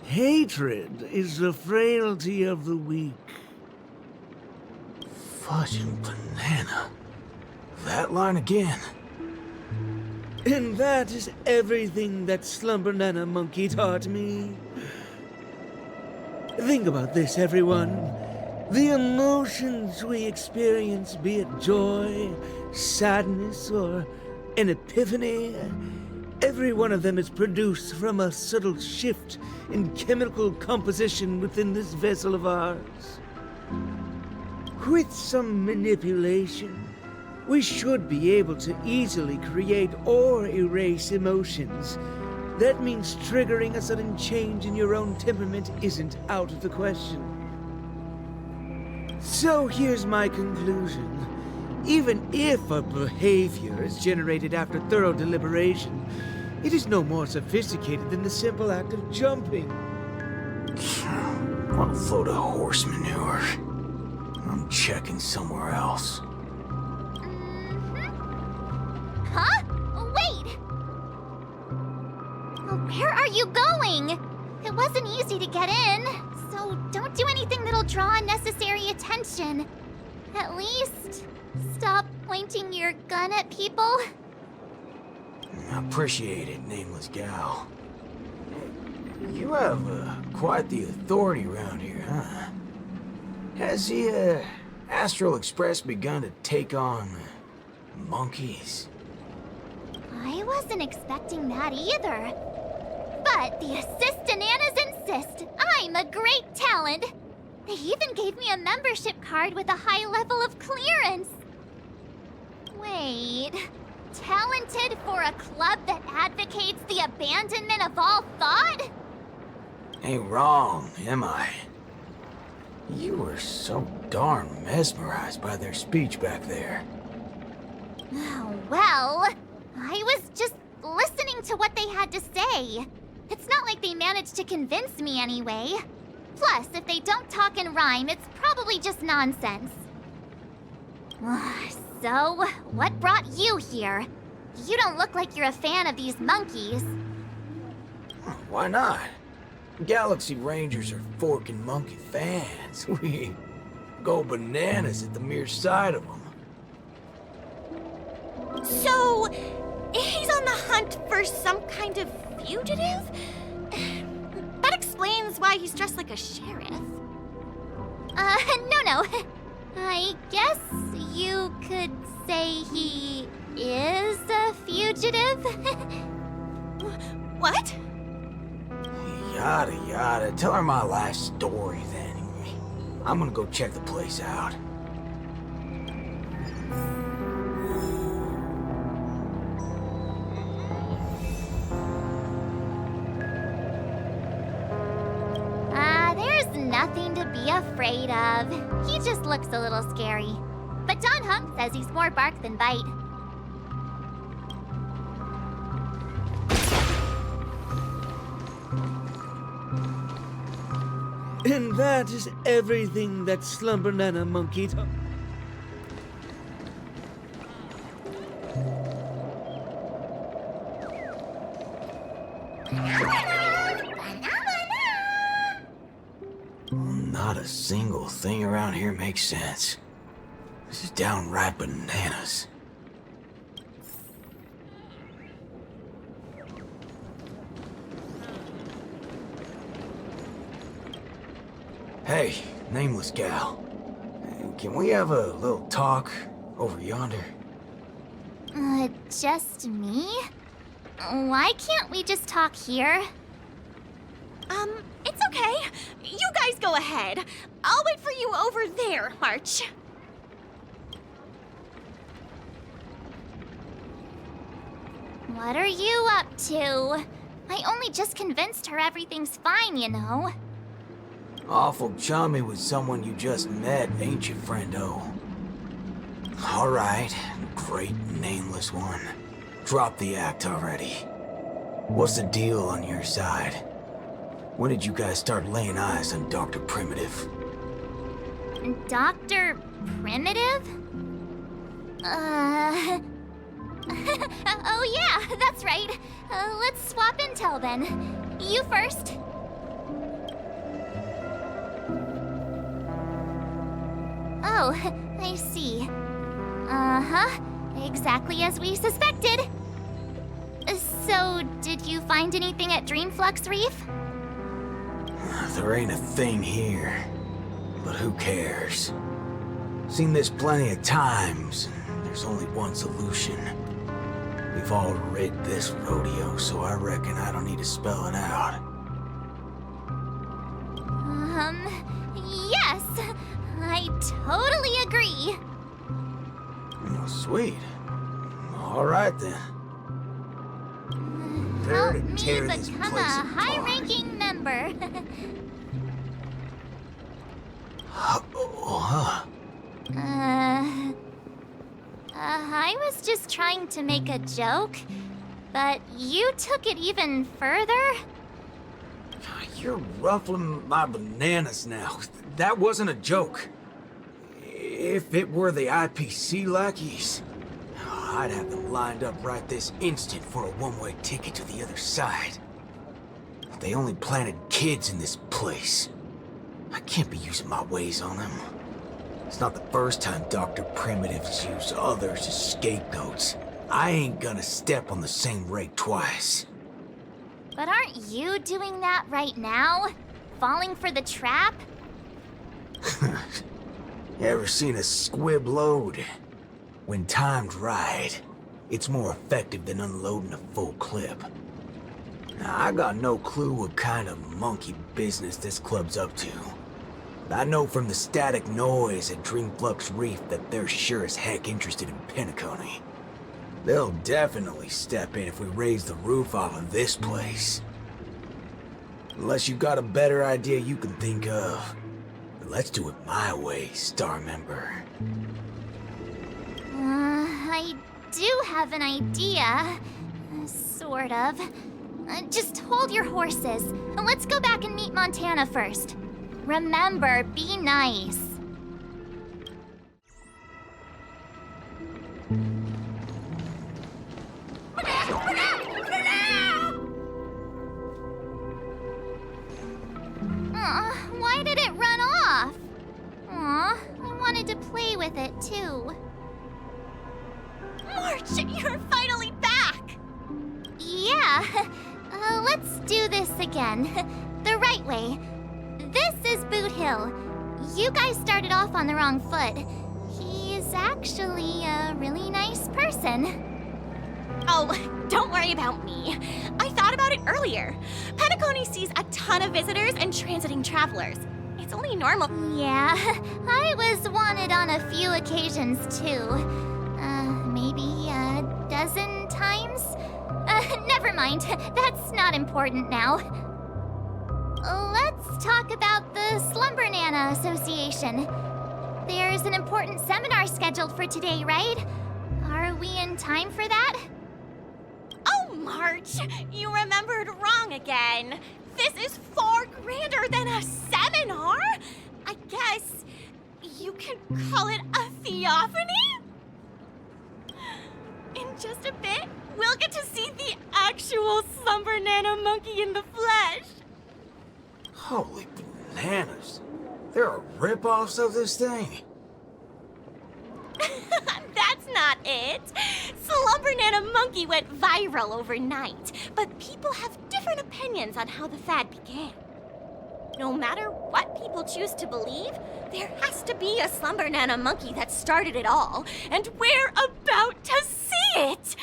Hatred is the frailty of the weak. Fudging banana. That line again. And that is everything that Slumber-Nana Monkey taught me. Think about this, everyone. The emotions we experience, be it joy, sadness, or an epiphany, every one of them is produced from a subtle shift in chemical composition within this vessel of ours. With some manipulation, we should be able to easily create or erase emotions. That means triggering a sudden change in your own temperament isn't out of the question. So here's my conclusion. Even if a behavior is generated after thorough deliberation, it is no more sophisticated than the simple act of jumping. What a load of horse manure. I'm checking somewhere else. Huh? Wait! Where are you going? It wasn't easy to get in, so don't do anything that'll draw unnecessary attention. At least, stop pointing your gun at people. Appreciate it, nameless gal. You have quite the authority around here, huh? Has the Astral Express begun to take on monkeys? I wasn't expecting that either. But the Assist-Ananas insist I'm a great talent. They even gave me a membership card with a high level of clearance. Wait, talented for a club that advocates the abandonment of all thought? Ain't wrong, am I? You were so darn mesmerized by their speech back there. Oh, well, I was just listening to what they had to say. It's not like they managed to convince me anyway. Plus, if they don't talk and rhyme, it's probably just nonsense. So, what brought you here? You don't look like you're a fan of these monkeys. Why not? Galaxy Rangers are forking monkey fans. We go bananas at the mere sight of them. So, he's on the hunt for some kind of fugitive? That explains why he's dressed like a sheriff. No. I guess you could say he is a fugitive? What? Yada yada. Tell her my life story then. I'm gonna go check the place out. There's nothing to be afraid of. He just looks a little scary. But Don Hunk says he's more bark than bite. And that is everything that Slumber-Nana Monkey taught. Not a single thing around here makes sense. This is downright bananas. Hey, nameless gal. Can we have a little talk over yonder? Just me? Why can't we just talk here? It's okay. You guys go ahead. I'll wait for you over there, March. What are you up to? I only just convinced her everything's fine, you know. Awful chummy with someone you just met, ain't you, friendo? All right, great nameless one. Drop the act already. What's the deal on your side? When did you guys start laying eyes on Dr. Primitive? Dr. Primitive? Oh yeah, that's right. Let's swap intel then. You first. Oh, I see. Uh-huh. Exactly as we suspected. So, did you find anything at Dreamflux Reef? There ain't a thing here. But who cares? Seen this plenty of times. There's only one solution. We've all rigged this rodeo, so I reckon I don't need to spell it out. Yes. I totally agree. Oh, sweet. All right then. Help to me tear this become a place apart. high-ranking member. I was just trying to make a joke, but you took it even further? You're ruffling my bananas now. That wasn't a joke. If it were the IPC lackeys, I'd have them lined up right this instant for a one-way ticket to the other side. They only planted kids in this place. I can't be using my ways on them. It's not the first time Dr. Primitives use others as scapegoats. I ain't gonna step on the same rake twice. But aren't you doing that right now? Falling for the trap? Ever seen a squib load? When timed right, it's more effective than unloading a full clip. Now, I got no clue what kind of monkey business this club's up to. But I know from the static noise at Dreamflux Reef that they're sure as heck interested in Penacony. They'll definitely step in if we raise the roof off of this place. Unless you've got a better idea you can think of. But let's do it my way, Star Member. I do have an idea. Sort of. Just hold your horses. Let's go back and meet Montana first. Remember, be nice. Why did it run off? Aw, I wanted to play with it too. March, you're finally back! Yeah, let's do this again. The right way. This is Boot Hill. You guys started off on the wrong foot. He's actually a really nice person. Oh, don't worry about me. I thought about it earlier. Penacony sees a ton of visitors and transiting travelers. It's only normal. Yeah, I was wanted on a few occasions too. Maybe a dozen times? Never mind. That's not important now. Let's talk about the Slumber Nana Association. There's an important seminar scheduled for today, right? Are we in time for that? Oh, March, you remembered wrong again. This is far grander than a seminar. I guess you can call it a theophany? In just a bit, we'll get to see the actual Slumber Nana monkey in the flesh. Holy bananas. There are rip-offs of this thing. That's not it. Slumber Nana Monkey went viral overnight, but people have different opinions on how the fad began. No matter what people choose to believe, there has to be a Slumber Nana Monkey that started it all, and we're about to see it!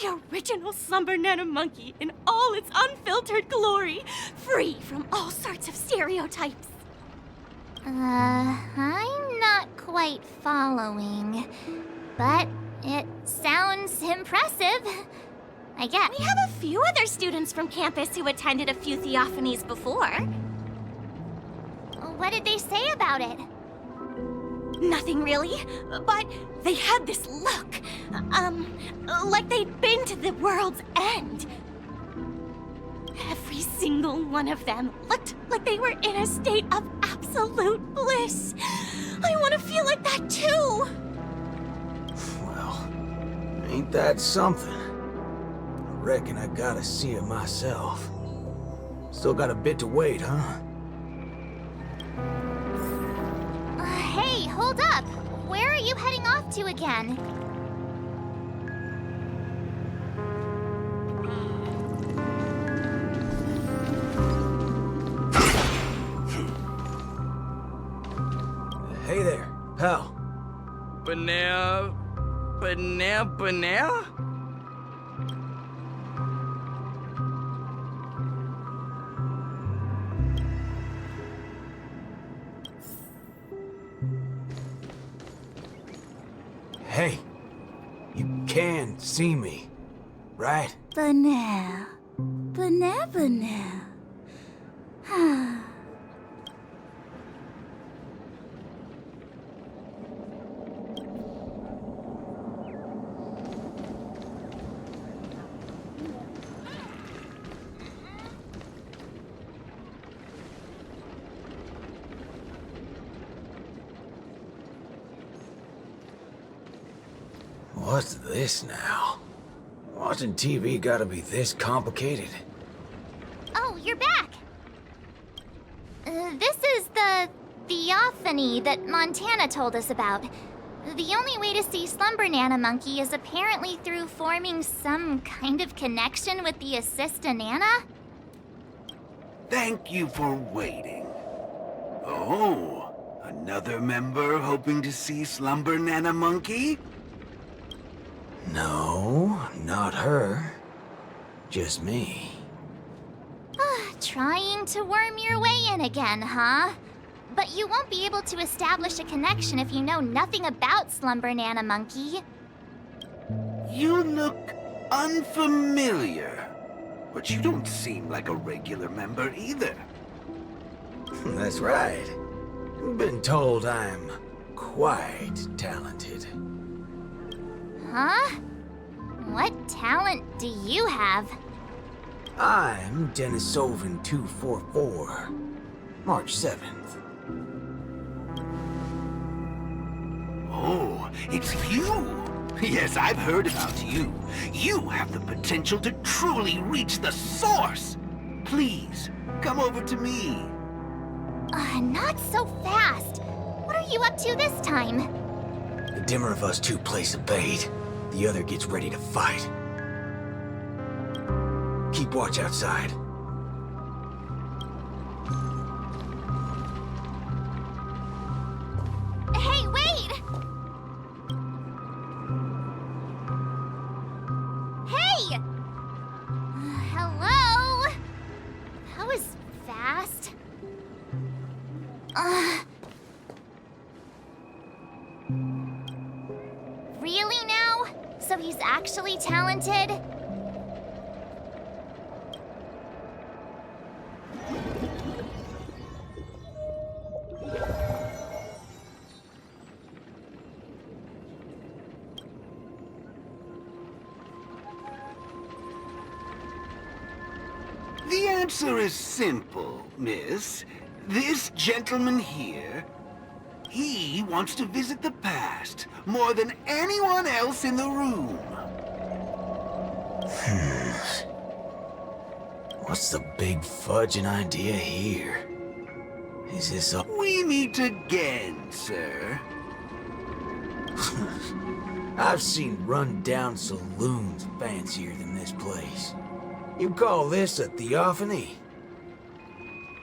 The original Slumber Nana Monkey in all its unfiltered glory, free from all sorts of stereotypes. I'm not quite following, but it sounds impressive. I guess. We have a few other students from campus who attended a few theophanies before. What did they say about it? Nothing really, but they had this look, like they'd been to the world's end. Every single one of them looked like they were in a state of absolute bliss. I want to feel like that too. Well, ain't that something? I reckon I gotta see it myself. Still got a bit to wait, huh? Hey, hold up! you heading off to again? Hey there, pal. Banana? Hey, you can see me, right? Banana. What's this now? Watching TV gotta be this complicated? Oh, you're back! This is the theophany that Montana told us about. The only way to see Slumber Nana Monkey is apparently through forming some kind of connection with the Assista Nana? Thank you for waiting. Oh, another member hoping to see Slumber Nana Monkey? No, not her. Just me. Trying to worm your way in again, huh? But you won't be able to establish a connection if you know nothing about Slumber Nana Monkey. You look unfamiliar, but you don't seem like a regular member either. That's right. Been told I'm quite talented. Huh? What talent do you have? I'm Denisovan 244, March 7th. Oh, it's you! Yes, I've heard about you. You have the potential to truly reach the source! Please, come over to me. Not so fast. What are you up to this time? The dimmer of us two plays a bait, the other gets ready to fight. Keep watch outside. Hey, wait! Hey! Hello? That was fast. Really now? So he's actually talented? The answer is simple, miss. This gentleman here, he wants to visit the past more than anyone else in the room. What's the big fudging idea here? Is this a... We meet again, sir. I've seen run-down saloons fancier than this place. You call this a theophany?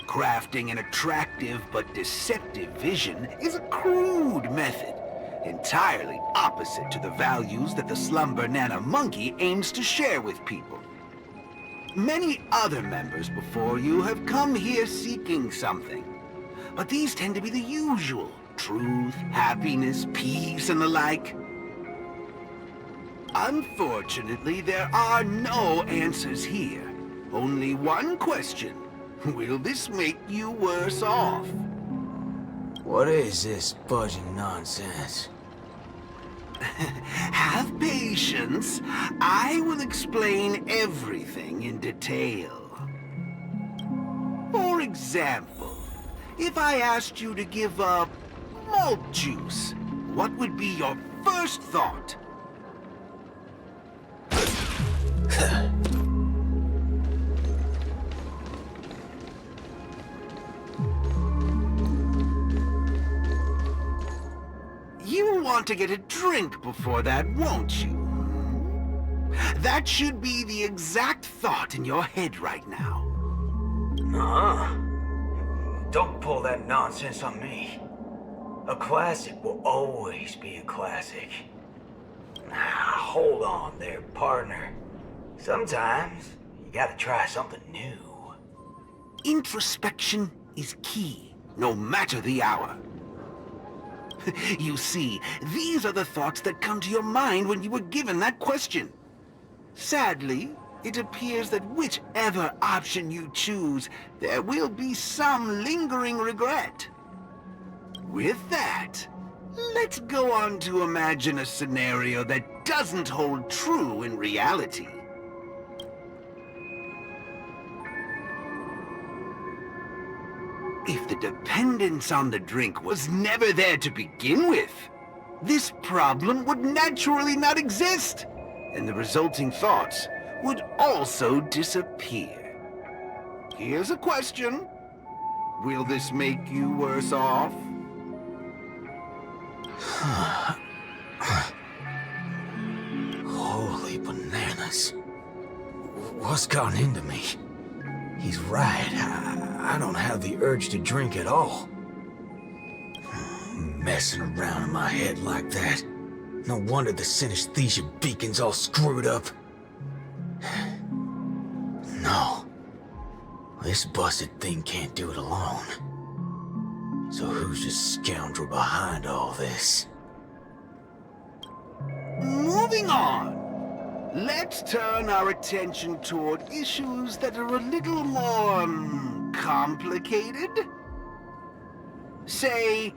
Crafting an attractive but deceptive vision is a crude method, entirely opposite to the values that the Slumber Nana Monkey aims to share with people. Many other members before you have come here seeking something, but these tend to be the usual: truth, happiness, peace, and the like. Unfortunately, there are no answers here. Only one question. Will this make you worse off? What is this fudging nonsense? Have patience. I will explain everything in detail. For example, if I asked you to give up malt juice, what would be your first thought? You want want to get a drink before that, won't you? That should be the exact thought in your head right now. Nuh-uh. Don't pull that nonsense on me. A classic will always be a classic. Hold on there, partner. Sometimes you gotta try something new. Introspection is key, no matter the hour. You see, these are the thoughts that come to your mind when you were given that question. Sadly, it appears that whichever option you choose, there will be some lingering regret. With that, let's go on to imagine a scenario that doesn't hold true in reality. If the dependence on the drink was never there to begin with, this problem would naturally not exist, and the resulting thoughts would also disappear. Here's a question. Will this make you worse off? Holy bananas. What's gotten into me? He's right. I don't have the urge to drink at all. Messing around in my head like that. No wonder the synesthesia beacon's all screwed up. No. This busted thing can't do it alone. So who's the scoundrel behind all this? Moving on. Let's turn our attention toward issues that are a little more complicated. Say,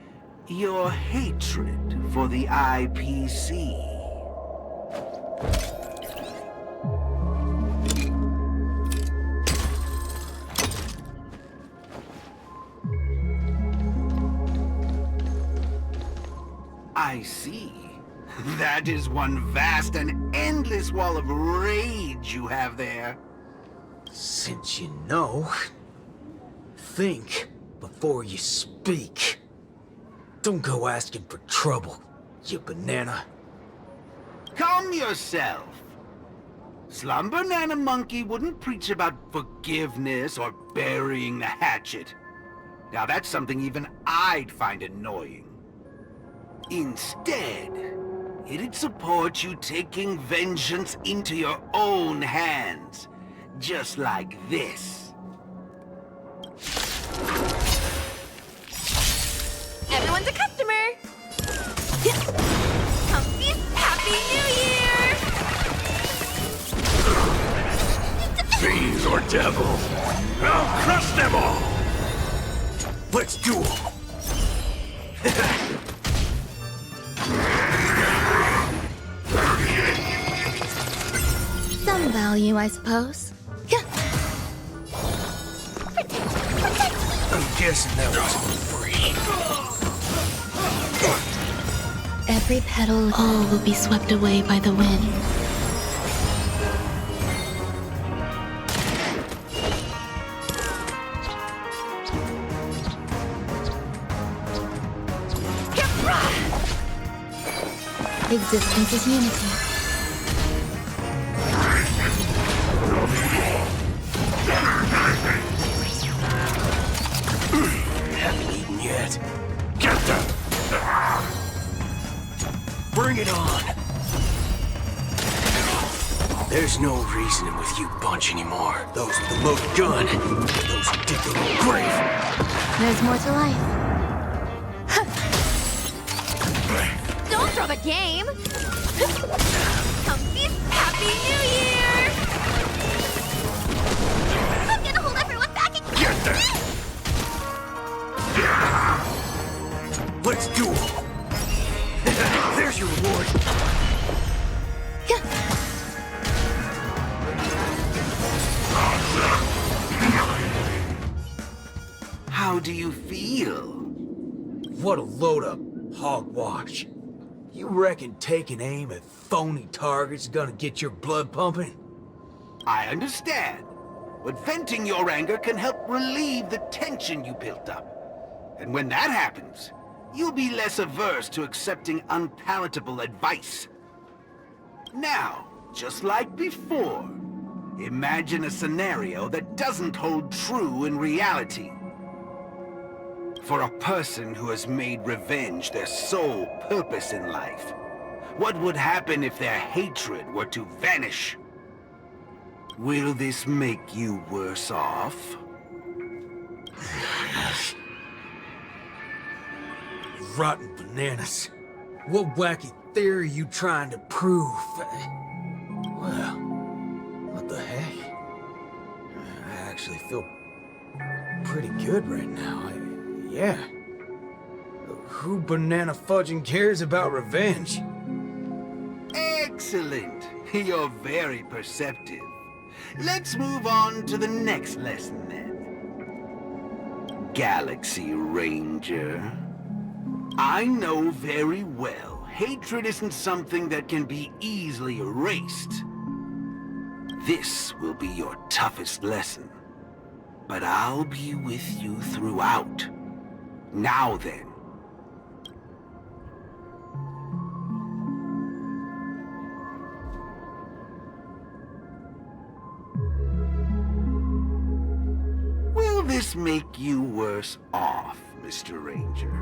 your hatred for the IPC. I see. That is one vast and endless wall of rage you have there. Since you know, think before you speak. Don't go asking for trouble, you banana. Calm yourself. Slumber Nana Monkey wouldn't preach about forgiveness or burying the hatchet. Now that's something even I'd find annoying. Instead, it'd support you taking vengeance into your own hands. Just like this. Everyone's a customer! Comfy, Happy New Year! Fiends or devils, I'll crush them all! Let's duel! Some value, I suppose. I'm guessing that was free. Every petal, all will be swept away by the wind. Existence is unity. Haven't eaten yet. Get them! Bring it on! There's no reasoning with you bunch anymore. Those with the loaded gun, those who dig their own grave. There's more to life. Don't throw the game! Comfy, Happy New Year! I'm gonna hold everyone back and Get them! Let's duel! There's your reward! How do you feel? What a load of hogwash. You reckon taking aim at phony targets is gonna get your blood pumping? I understand, but venting your anger can help relieve the tension you built up. And when that happens, you'll be less averse to accepting unpalatable advice. Now, just like before, imagine a scenario that doesn't hold true in reality. For a person who has made revenge their sole purpose in life, what would happen if their hatred were to vanish? Will this make you worse off? Rotten bananas. What wacky theory you trying to prove? Well, what the heck? I actually feel pretty good right now. Yeah. Who banana fudging cares about revenge? Excellent. You're very perceptive. Let's move on to the next lesson then. Galaxy Ranger. I know very well hatred isn't something that can be easily erased. This will be your toughest lesson. But I'll be with you throughout. Now then. Will this make you worse off, Mr. Ranger?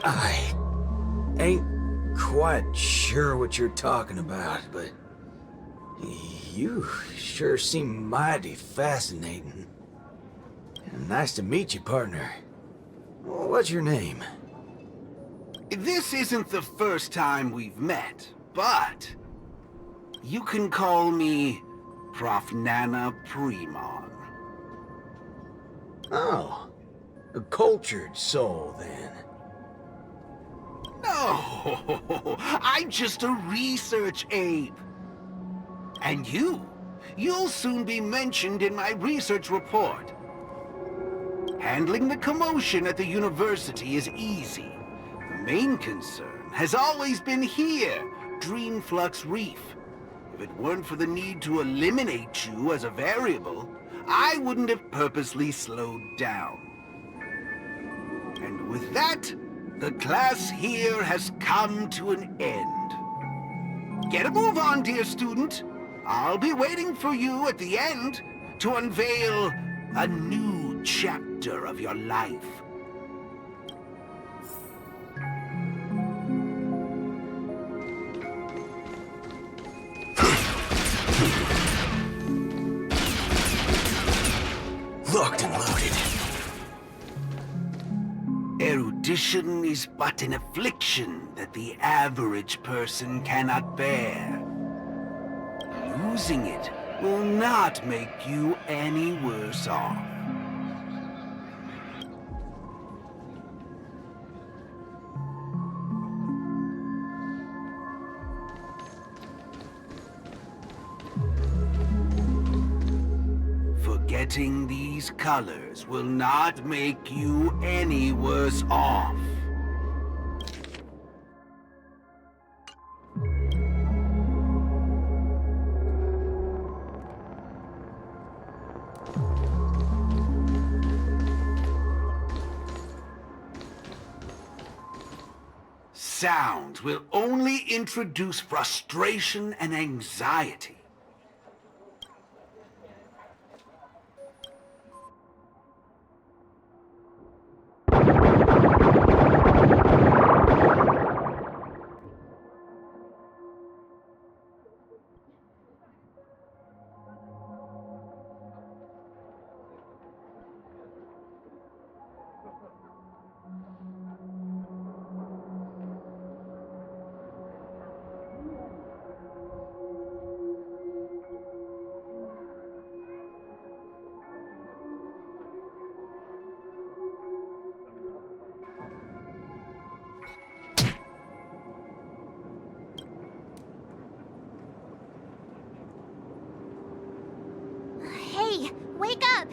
I ain't quite sure what you're talking about, but you sure seem mighty fascinating. Nice to meet you, partner. What's your name? This isn't the first time we've met, but you can call me Prof. Nana Premon. Oh, a cultured soul, then. No, I'm just a research ape. And you'll soon be mentioned in my research report. Handling the commotion at the university is easy. The main concern has always been here, Dreamflux Reef. If it weren't for the need to eliminate you as a variable, I wouldn't have purposely slowed down. And with that, the class here has come to an end. Get a move on, dear student. I'll be waiting for you at the end to unveil a new chapter of your life. Locked and loaded. Erudition is but an affliction that the average person cannot bear. Losing it will not make you any worse off. Forgetting these colors will not make you any worse off. Sound will only introduce frustration and anxiety. Hey, wake up!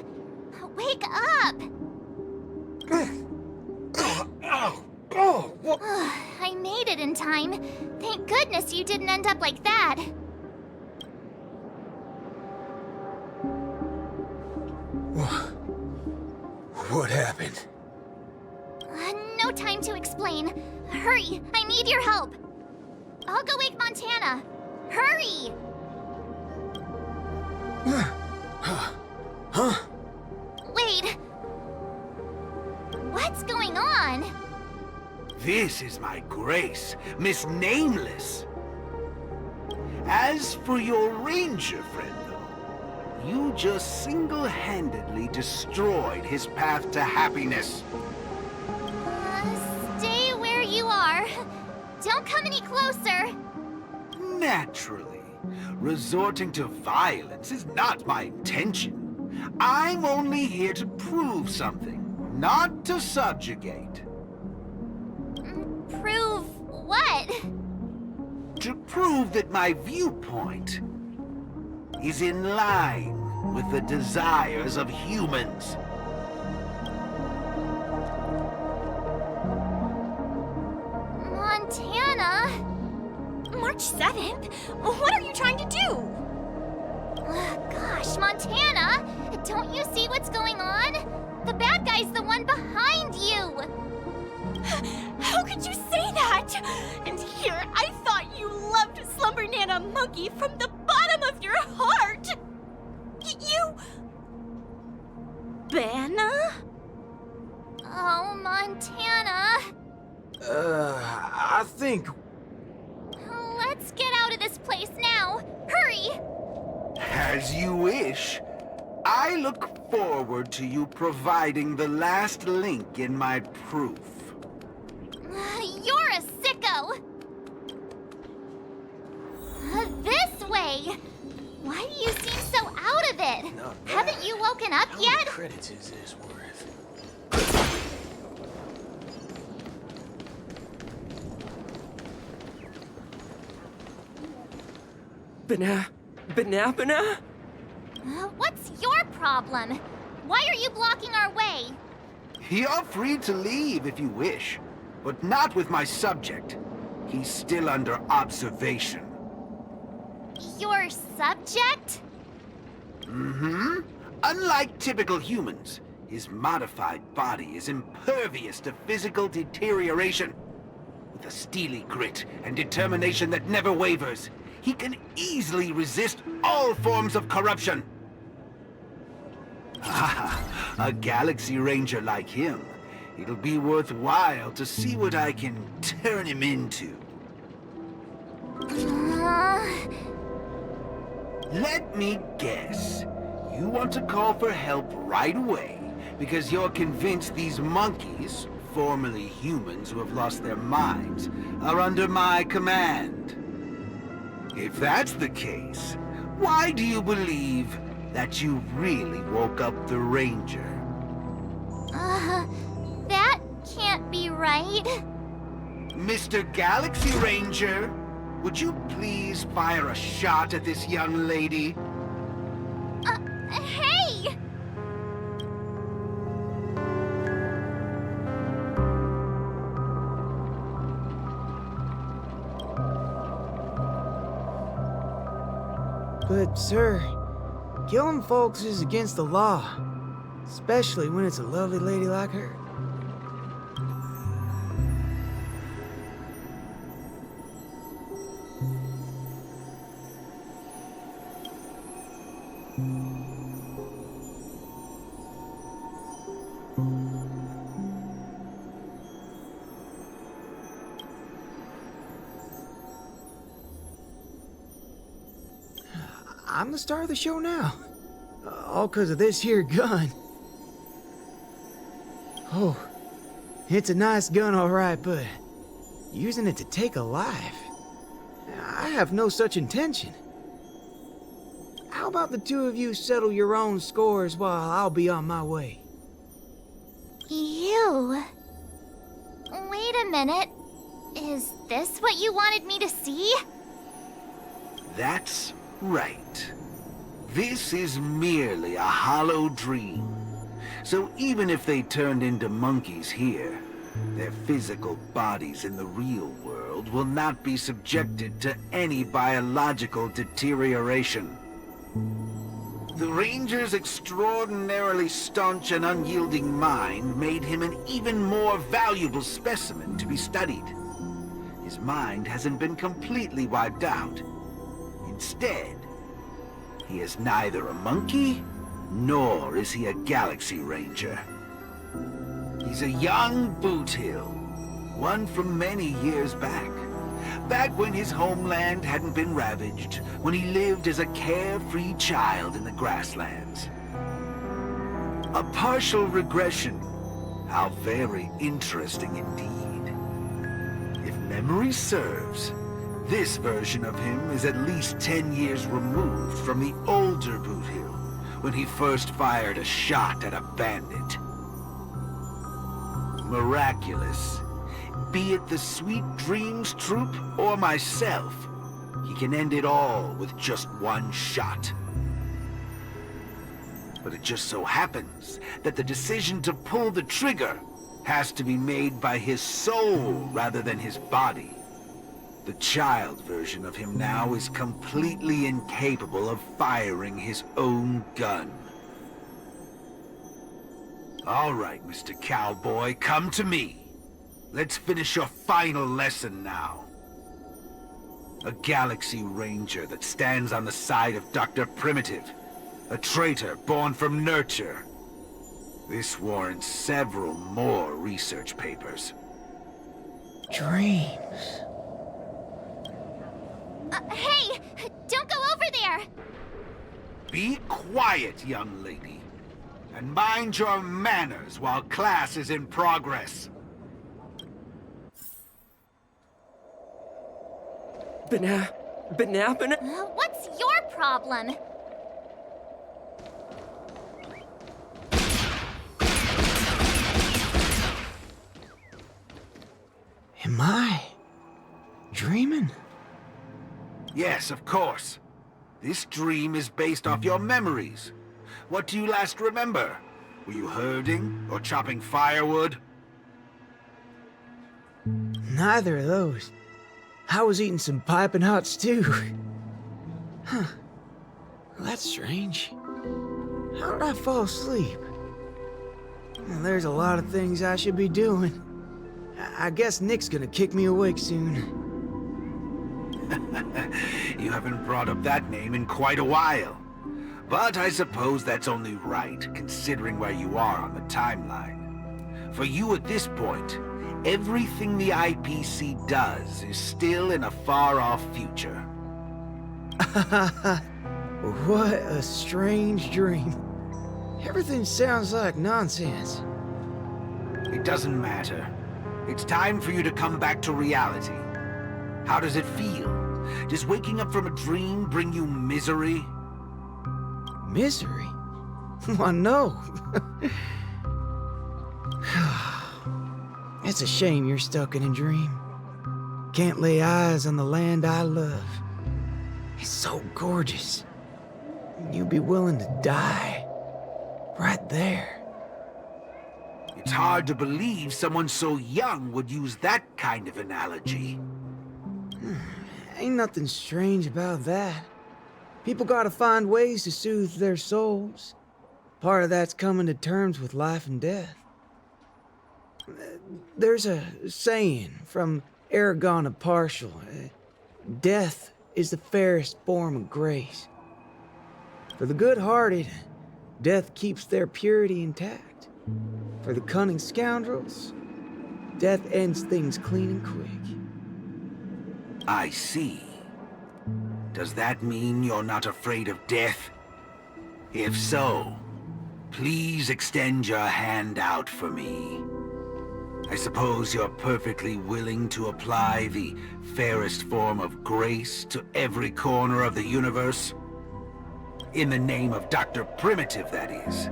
Wake up! I made it in time. Thank Thank goodness you didn't end up like that. What happened? No time to explain. Hurry, I need your help. I'll go wake Montana. Hurry! Huh? Wait. What's going on? This is my grace, Miss Nameless. As for your ranger friend, though, you just single-handedly destroyed his path to happiness. Stay where you are. Don't come any closer. Naturally. Resorting to violence is not my intention. I'm only here to prove something, not to subjugate. Prove what? To prove that my viewpoint is in line with the desires of humans. Montana? March 7th? What are you trying to do? Gosh, Montana! Don't you see what's going on? The bad guy's the one behind you! How could you say that? And here, I thought you loved Slumber Nana Monkey from the bottom of your heart! You... Banna? Oh, Montana. I think... Let's get out of this place now. Hurry! As you wish. I look forward to you providing the last link in my proof. You're a sicko! This way! Why do you seem so out of it? Not bad. Haven't you woken up How yet? many credits is this worth? Banana? What's your problem? Why are you blocking our way? You're free to leave if you wish, but not with my subject. He's still under observation. Your subject? Mm-hmm. Unlike typical humans, his modified body is impervious to physical deterioration. With a steely grit and determination that never wavers, he can easily resist all forms of corruption. A Galaxy Ranger like him, it'll be worthwhile to see what I can turn him into. Let me guess. You want to call for help right away because you're convinced these monkeys, formerly humans who have lost their minds, are under my command. If that's the case, why do you believe that you really woke up the Ranger? That can't be right. Mr. Galaxy Ranger, would you please fire a shot at this young lady? Hey! But, sir, killing folks is against the law. Especially when it's a lovely lady like her. I'm the star of the show now. All because of this here gun. Oh, it's a nice gun, all right, but using it to take a life? I have no such intention. How about the two of you settle your own scores while I'll be on my way? You? Wait a minute. Is this what you wanted me to see? That's right. This is merely a hollow dream. So even if they turned into monkeys here, Their physical bodies in the real world will not be subjected to any biological deterioration. The Ranger's extraordinarily staunch and unyielding mind made him an even more valuable specimen to be studied. His mind hasn't been completely wiped out. Instead, he is neither a monkey, nor is he a Galaxy Ranger. He's a young Boothill, one from many years back. Back when his homeland hadn't been ravaged, when he lived as a carefree child in the grasslands. A partial regression. How very interesting indeed. If memory serves, this version of him is at least 10 years removed from the older Boothill, when he first fired a shot at a bandit. Miraculous. Be it the Sweet Dreams Troop or myself, he can end it all with just one shot. But it just so happens that the decision to pull the trigger has to be made by his soul rather than his body. The child version of him now is completely incapable of firing his own gun. All right, Mr. Cowboy, come to me. Let's finish your final lesson now. A Galaxy Ranger that stands on the side of Dr. Primitive. A traitor born from nurture. This warrants several more research papers. Dreams. Hey! Don't go over there! Be quiet, young lady. And mind your manners while class is in progress. Banana? What's your problem? Am I dreaming? Yes, of course. This dream is based off your memories. What do you last remember? Were you herding or chopping firewood? Neither of those. I was eating some piping hot stew. Huh. Well, that's strange. How did I fall asleep? Well, there's a lot of things I should be doing. I guess Nick's gonna kick me awake soon. You haven't brought up that name in quite a while. But I suppose that's only right, considering where you are on the timeline. For you at this point, everything the IPC does is still in a far-off future. What a strange dream. Everything sounds like nonsense. It doesn't matter. It's time for you to come back to reality. How does it feel? Does waking up from a dream bring you misery? Misery? Why, no. It's a shame you're stuck in a dream. Can't lay eyes on the land I love. It's so gorgeous. You'd be willing to die. Right there. It's hard to believe someone so young would use that kind of analogy. Ain't nothing strange about that. People gotta find ways to soothe their souls. Part of that's coming to terms with life and death. There's a saying from Aragon of Partial. Death is the fairest form of grace. For the good-hearted, death keeps their purity intact. For the cunning scoundrels, death ends things clean and quick. I see. Does that mean you're not afraid of death? If so, please extend your hand out for me. I suppose you're perfectly willing to apply the fairest form of grace to every corner of the universe? In the name of Dr. Primitive, that is.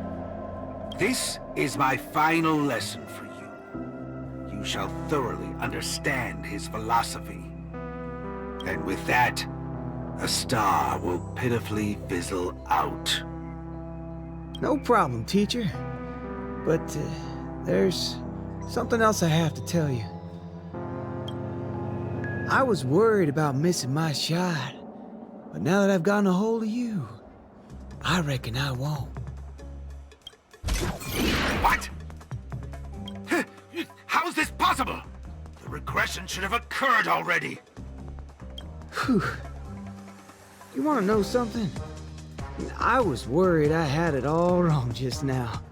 This is my final lesson for you. You shall thoroughly understand his philosophy. And with that, a star will pitifully fizzle out. No problem, teacher. But there's something else I have to tell you. I was worried about missing my shot, but now that I've gotten a hold of you, I reckon I won't. What? How is this possible? The regression should have occurred already. Whew. You want to know something? I was worried I had it all wrong just now.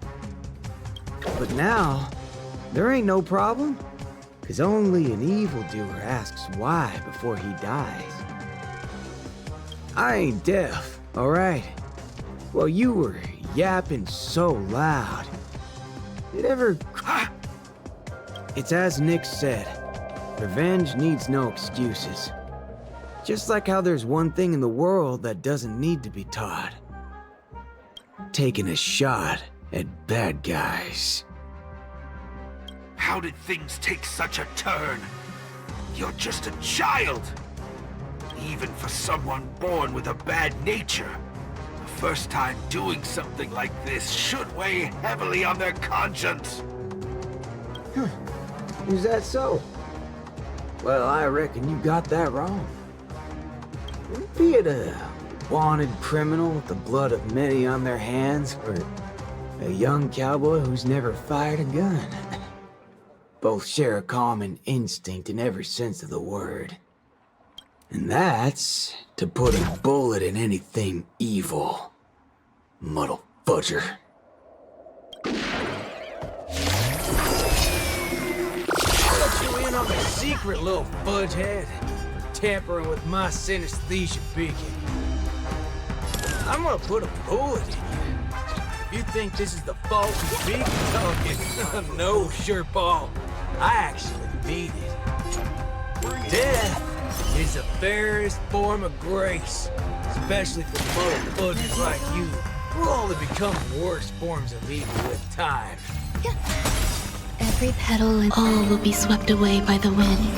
But now, there ain't no problem. Because only an evildoer asks why before he dies. I ain't deaf, alright? Well, you were yapping so loud. It ever... It's as Nick said. Revenge needs no excuses. Just like how there's one thing in the world that doesn't need to be taught. Taking a shot at bad guys. How did things take such a turn? You're just a child. Even for someone born with a bad nature, the first time doing something like this should weigh heavily on their conscience. Is that so? Well, I reckon you got that wrong. Be it a wanted criminal with the blood of many on their hands, or a young cowboy who's never fired a gun. Both share a common instinct in every sense of the word. And that's to put a bullet in anything evil. Muddle fudger. I'll let you in on the secret, little fudgehead, for tampering with my synesthesia beacon. I'm gonna put a bullet in you. If you think this is the false beacon talking, no, sure, Paul. I actually need it. Death is the fairest form of grace, especially for muddle fudgers like you. We'll only become worse forms of evil with time. Every petal and all will be swept away by the wind.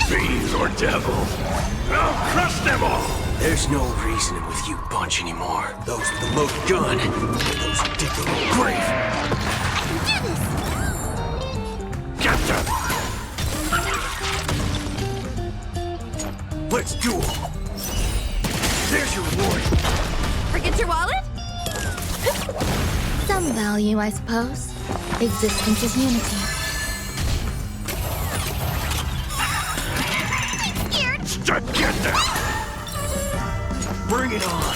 Fiends or devils, I'll crush them all! There's no reasoning with you bunch anymore. Those with the loaded gun, those who dig their own grave. Get them! Let's duel! There's your reward! Forget your wallet? Some value, I suppose. Existence is unity. Get them! Bring it on!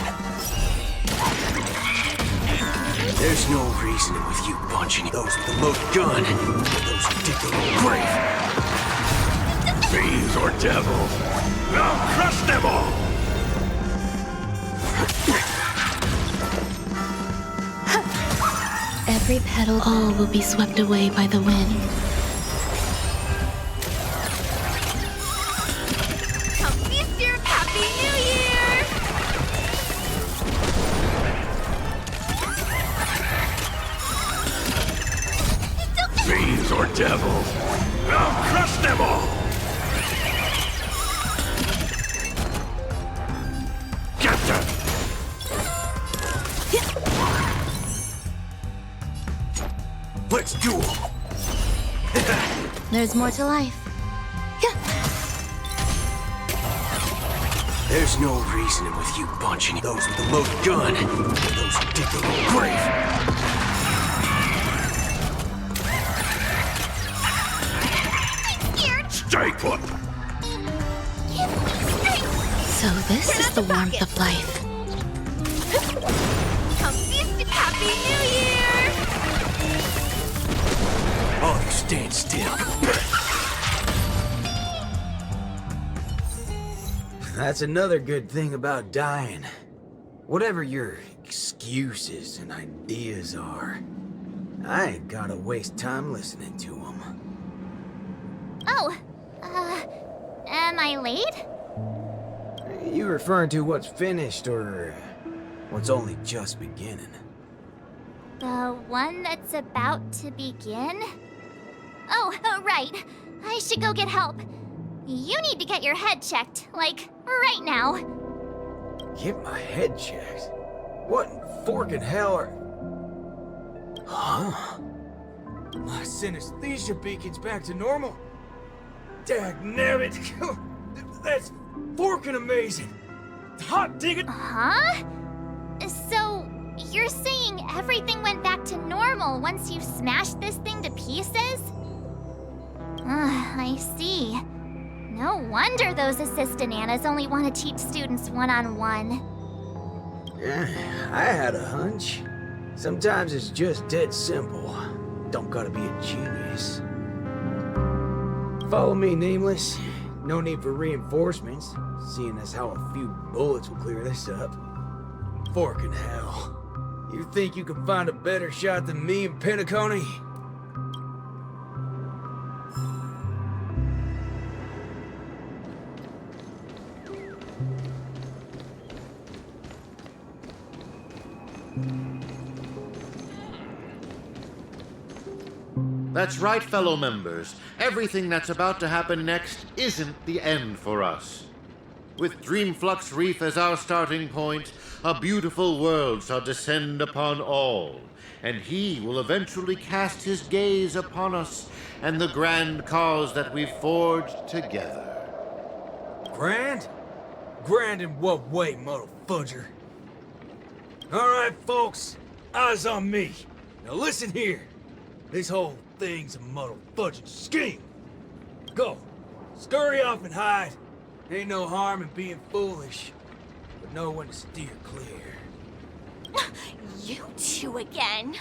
There's no reasoning with you bunching those with the loaded gun, those who dig their own grave. Fiends or devils, I'll crush them all! Every petal, all will be swept away by the wind. Happy New Year! Fiends or devils, I'll crush them all! Get them! Let's duel! There's more to life. There's no reasoning with you bunching those with the loaded gun, those who dig their own grave. Stay put! So this is the warmth of life. Happy New Year! Oh, you stand still. That's another good thing about dying. Whatever your excuses and ideas are, I ain't gotta waste time listening to them. Oh, am I late? You referring to what's finished or what's only just beginning? The one that's about to begin? Oh, right. I should go get help. You need to get your head checked, like, right now. Get my head checked? What in forking hell are... Huh? My synesthesia beacon's back to normal? Dagnabbit! That's forking amazing! Hot digging! Huh? So, you're saying everything went back to normal once you smashed this thing to pieces? I see. No wonder those assistant Annas only want to teach students one-on-one. Yeah, I had a hunch. Sometimes it's just dead simple. Don't gotta be a genius. Follow me, Nameless. No need for reinforcements, seeing as how a few bullets will clear this up. Forking hell. You think you can find a better shot than me and Pentacone? That's right, fellow members. Everything that's about to happen next isn't the end for us. With Dreamflux Reef as our starting point, a beautiful world shall descend upon all, and he will eventually cast his gaze upon us and the grand cause that we've forged together. Grand? Grand in what way, motherfudger? Alright, folks. Eyes on me. Now listen here. This whole thing's a motherfudging scheme. Go. Scurry off and hide. Ain't no harm in being foolish, but know when to steer clear. You two again.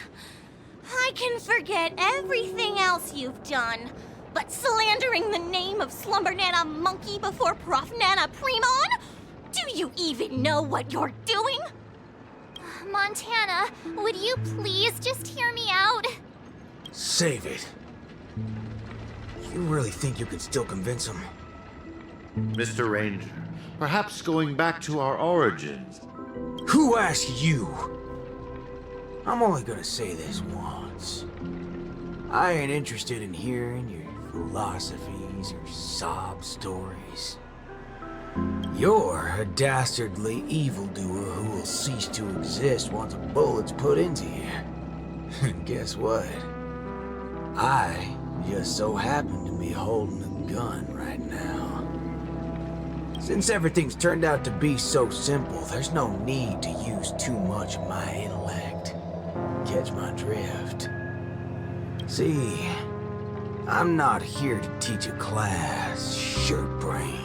I can forget everything else you've done, but slandering the name of Slumber Nana Monkey before Prof Nana Premon? Do you even know what you're doing? Montana, would you please just hear me out? Save it. You really think you can still convince him? Mr. Ranger, perhaps going back to our origins. Who asked you? I'm only gonna say this once. I ain't interested in hearing your philosophies or sob stories. You're a dastardly evildoer who will cease to exist once a bullet's put into you. And guess what? I just so happen to be holding a gun right now. Since everything's turned out to be so simple, there's no need to use too much of my intellect. Catch my drift? See, I'm not here to teach a class, shirt brain.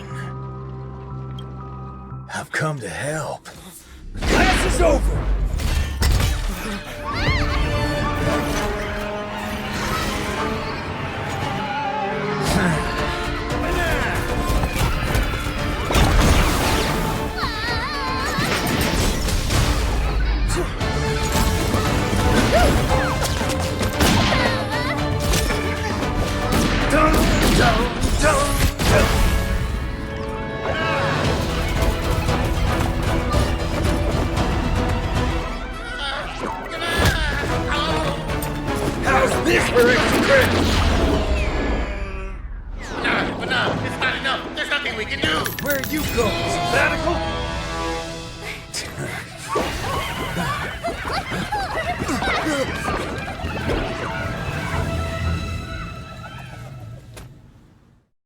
I've come to help. The class is over! How's this for extra credit? But no, it's not enough. There's nothing we can do. Where are you going? Sabbatical?